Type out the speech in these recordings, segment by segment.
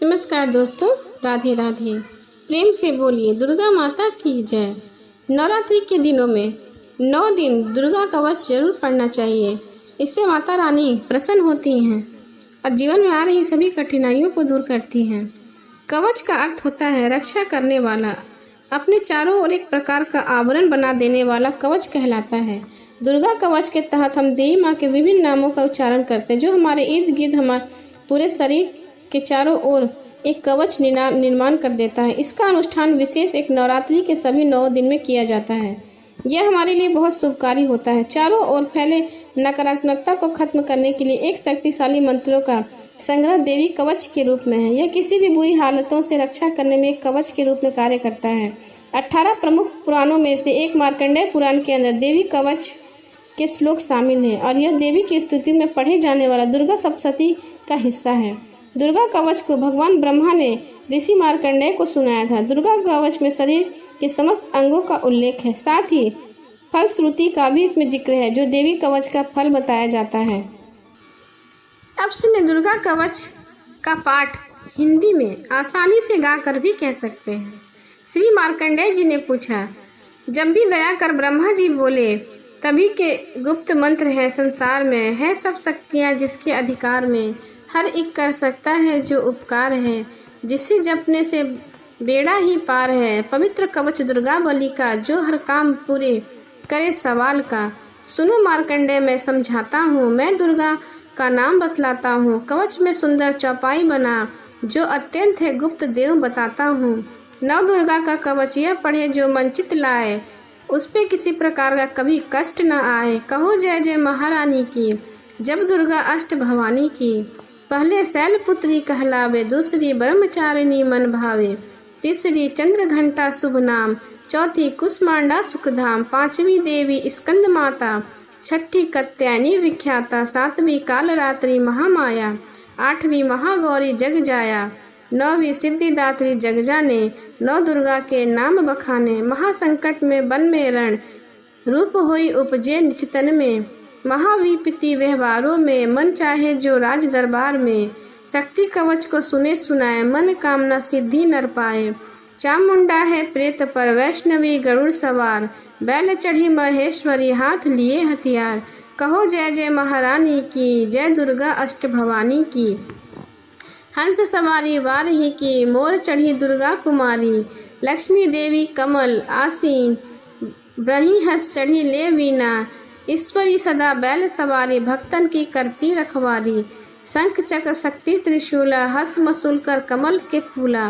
नमस्कार दोस्तों, राधे राधे। प्रेम से बोलिए दुर्गा माता की जय। नवरात्रि के दिनों में 9 दिन दुर्गा कवच जरूर पढ़ना चाहिए। इससे माता रानी प्रसन्न होती हैं और जीवन में आ रही सभी कठिनाइयों को दूर करती हैं। कवच का अर्थ होता है रक्षा करने वाला, अपने चारों ओर एक प्रकार का आवरण बना देने वाला कवच कहलाता है। दुर्गा कवच के तहत हम देवी माँ के विभिन्न नामों का उच्चारण करते हैं, जो हमारे इर्द गिर्द हमारे पूरे शरीर के चारों ओर एक कवच निर्माण कर देता है। इसका अनुष्ठान विशेष एक नवरात्रि के सभी 9 दिन में किया जाता है। यह हमारे लिए बहुत शुभकारी होता है। चारों ओर फैले नकारात्मकता को खत्म करने के लिए एक शक्तिशाली मंत्रों का संग्रह देवी कवच के रूप में है। यह किसी भी बुरी हालतों से रक्षा करने में एक कवच के रूप में कार्य करता है। 18 प्रमुख पुराणों में से एक मार्कंडेय पुराण के अंदर देवी कवच के श्लोक शामिल हैं और यह देवी की स्तुति में पढ़े जाने वाला दुर्गा सप्तशती का हिस्सा है। दुर्गा कवच को भगवान ब्रह्मा ने ऋषि मार्कंडेय को सुनाया था। दुर्गा कवच में शरीर के समस्त अंगों का उल्लेख है, साथ ही फलश्रुति का भी इसमें जिक्र है, जो देवी कवच का फल बताया जाता है। अब सुनिए, दुर्गा कवच का पाठ हिंदी में आसानी से गाकर भी कह सकते हैं। श्री मार्कंडेय जी ने पूछा, जब भी दया कर ब्रह्मा जी बोले, तभी के गुप्त मंत्र है संसार में, है सब शक्तियाँ जिसके अधिकार में, हर एक कर सकता है जो उपकार है, जिसे जपने से बेड़ा ही पार है। पवित्र कवच दुर्गा बली का, जो हर काम पूरे करे सवाल का। सुनो मार्कंडेय, मैं समझाता हूँ, मैं दुर्गा का नाम बतलाता हूँ। कवच में सुंदर चौपाई बना, जो अत्यंत है गुप्त देव बताता हूँ। नव दुर्गा का कवच यह पढ़े जो मंचित लाए, उस पे किसी प्रकार का कभी कष्ट न आए। कहो जय जय महारानी की, जब दुर्गा अष्ट भवानी की। पहले शैलपुत्री कहलावे, दूसरी ब्रह्मचारिणी मन भावे, तीसरी चंद्र घंटा शुभ नाम, चौथी कुष्मांडा सुखधाम, पांचवी देवी स्कंद माता, छठी कत्यायनी विख्याता, सातवीं कालरात्रि महामाया, आठवीं महागौरी जग जाया, नौवीं सिद्धिदात्री जग जाने। नौ दुर्गा के नाम बखाने, महासंकट में वन में रण, रूप होई उपजे निचितन में, महाविपत्ति व्यवहारों में, मन चाहे जो राज दरबार में। शक्ति कवच को सुने सुनाए, मन कामना सिद्धि नर पाए। चामुंडा है प्रेत पर, वैष्णवी गरुड़ सवार, बैल चढ़ी महेश्वरी, हाथ लिए हथियार। कहो जय जय महारानी की, जय दुर्गा अष्ट भवानी की। हंस सवारी वारही की, मोर चढ़ी दुर्गा कुमारी, लक्ष्मी देवी कमल आसीन, ब्रही हंस चढ़ी ले वीणा, ईश्वरी सदा बैल सवारी, भक्तन की करती रखवारी। शंख चक्र शक्ति त्रिशूला, हंस मसूल कर कमल के फूला,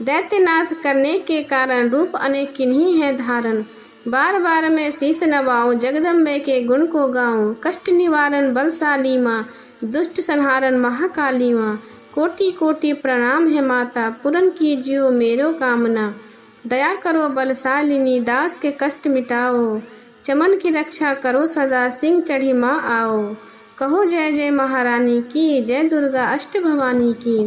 दैत्य नाश करने के कारण, रूप अनेक किन्हीं है धारण। बार बार मैं शीश नवाऊं, जगदम्बे के गुण को गाऊं, कष्ट निवारण बलशाली माँ, दुष्ट संहारण महाकाली माँ। कोटि कोटि प्रणाम है माता, पूर्ण कीजियो मेरो कामना, दया करो बलशालिनी, दास के कष्ट मिटाओ, चमन की रक्षा करो सदा, सिंह चढ़ी माँ आओ। कहो जय जय महारानी की, जय दुर्गा अष्ट भवानी की।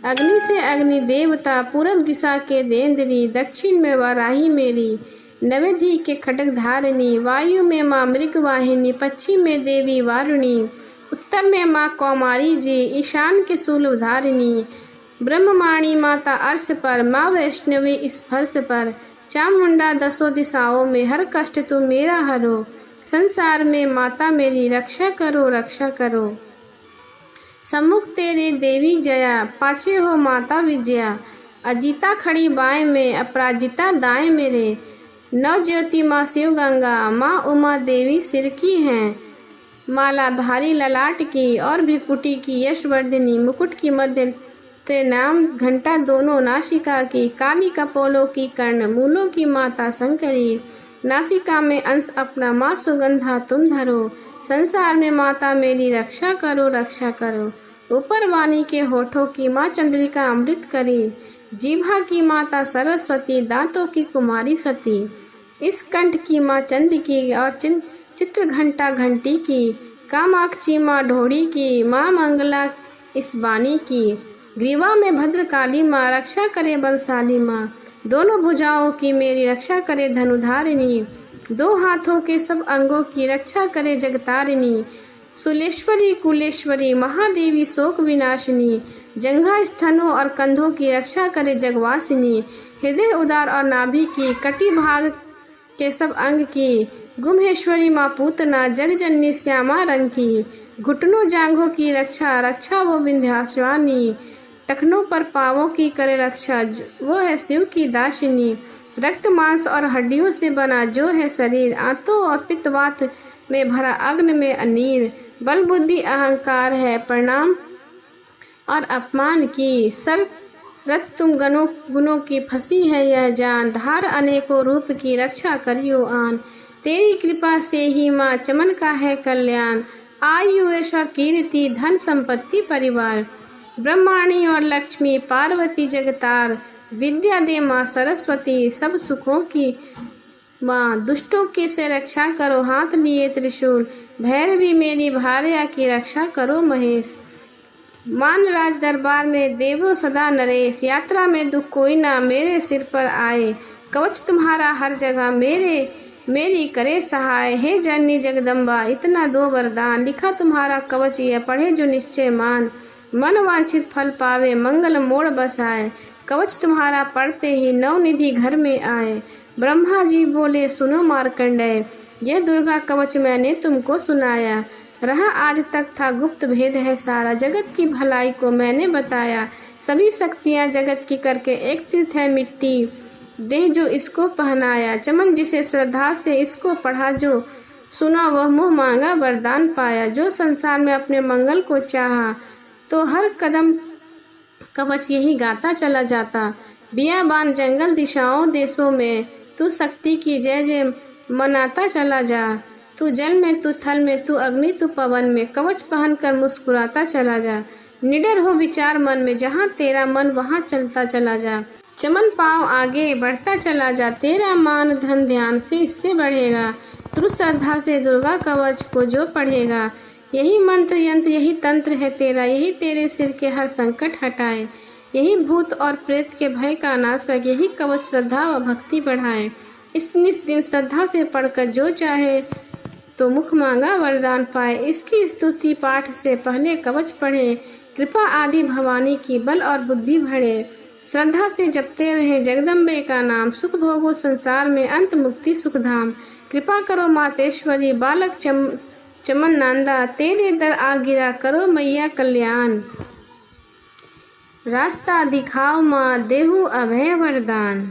अग्नि से अग्नि देवता, पूरब दिशा के देंद्री, दक्षिण में वाराही मेरी, नवेदी के खड्ग धारिणी, वायु में माँ मृग वाहिनी, पश्चिम में देवी वारुणी, उत्तर में माँ कौमारी जी, ईशान के शूल धारिणी, ब्रह्ममाणी माता अर्श पर, माँ वैष्णवी इस फर्श पर। चामुंडा दसों दिशाओं में, हर कष्ट तुम मेरा हरो, संसार में माता मेरी रक्षा करो रक्षा करो। सम्मुख तेरे देवी जया, पाछे हो माता विजया, अजीता खड़ी बाएं में, अपराजिता दाएं मेरे। नव ज्योति माँ शिव गंगा, माँ उमा देवी सिर की हैं, मालाधारी ललाट की और भ्रिकुटी की यशवर्धिनी, मुकुट की मध्य ते नाम घंटा दोनों नासिका की, काली कपोलों की कर्ण, मूलों की माता शंकरी, नासिका में अंश अपना माँ सुगंधा तुम धरो, संसार में माता मेरी रक्षा करो रक्षा करो। ऊपर वाणी के होठों की माँ चंद्रिका अमृत करी, जीभा की माता सरस्वती, दांतों की कुमारी सती, इस कंठ की माँ चंद की और चित्र घंटा घंटी की, कामाक्षी माँ ढोड़ी की, माँ मंगला इस वाणी की। ग्रीवा में भद्रकाली माँ, रक्षा करे बलशाली माँ, दोनों भुजाओं की मेरी रक्षा करे धनुधारिणी, दो हाथों के सब अंगों की रक्षा करे जगतारिणी। सुलेश्वरी कुलेश्वरी, महादेवी शोक विनाशिनी, जंघा, स्तनों और कंधों की रक्षा करे जगवासिनी। हृदय, उदर और नाभि की, कटी भाग के सब अंग की, गुम्हेश्वरी माँ पूतना, जगजननी श्यामा रंग की। घुटनों, जांघों की रक्षा, रक्षा वो विंध्याचलानी। टखनों पर पाँवों की करे रक्षा, वो है शिव की दासिनी। रक्त, मांस और हड्डियों से बना जो है शरीर, आंतों और पित्तवात में भरा, अग्नि में अनीर। बल, बुद्धि, अहंकार है प्रणाम और अपमान की। सर रथ तुम गुणों की फंसी है यह जान, धार अनेकों रूप की, रक्षा करियो आन। तेरी कृपा से ही माँ चमन का है कल्याण, आयु यश और कीर्ति, धन संपत्ति परिवार। ब्रह्माणी और लक्ष्मी, पार्वती जगतार, विद्या दे माँ सरस्वती, सब सुखों की माँ। दुष्टों की से रक्षा करो हाथ लिए त्रिशूल, भैरवी मेरी भार्या की रक्षा करो महेश। मान राज दरबार में देवो सदा नरेश, यात्रा में दुख कोई ना मेरे सिर पर आए। कवच तुम्हारा हर जगह मेरी करे सहाय, हे जननी जगदम्बा इतना दो वरदान। लिखा तुम्हारा कवच यह पढ़े जो निश्चय मान, मन वांछित फल पावे मंगल मोड़ बसाए। कवच तुम्हारा पढ़ते ही नवनिधि घर में आए। ब्रह्मा जी बोले सुनो मार्कंडेय, यह दुर्गा कवच मैंने तुमको सुनाया। रहा आज तक था गुप्त भेद है सारा, जगत की भलाई को मैंने बताया। सभी शक्तियाँ जगत की करके एक तीर्थ है मिट्टी, देह जो इसको पहनाया। चमन जिसे श्रद्धा से इसको पढ़ा जो सुना, वह मुँह मांगा वरदान पाया। जो संसार में अपने मंगल को चाहा, तो हर कदम कवच यही गाता चला जाता। बियाबान, जंगल, दिशाओं, देशों में तू शक्ति की जय जय मनाता चला जा। तू जल में, तू थल में, तू अग्नि, तू पवन में, कवच पहनकर मुस्कुराता चला जा। निडर हो विचार मन में, जहाँ तेरा मन वहाँ चलता चला जा। चमन पाँव आगे बढ़ता चला जा, तेरा मान धन ध्यान से इससे बढ़ेगा। तू श्रद्धा से दुर्गा कवच को जो पढ़ेगा, यही मंत्र यंत्र यही तंत्र है तेरा, यही तेरे सिर के हर संकट हटाए। यही भूत और प्रेत के भय का नाशक, यही कवच श्रद्धा व भक्ति बढ़ाए। इस दिन श्रद्धा से पढ़कर जो चाहे तो मुख मांगा वरदान पाए। इसकी स्तुति पाठ से पहले कवच पढ़े, कृपा आदि भवानी की बल और बुद्धि बढ़े। श्रद्धा से जपते रहे जगदम्बे का नाम, सुख भोगो संसार में अंत मुक्ति सुखधाम। कृपा करो मातेश्वरी, बालक चमन नांदा, तेरे दर आ गिरा करो मैया कल्याण। रास्ता दिखाओ माँ, देहु अभय वरदान।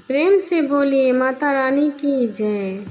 प्रेम से बोलिए माता रानी की जय।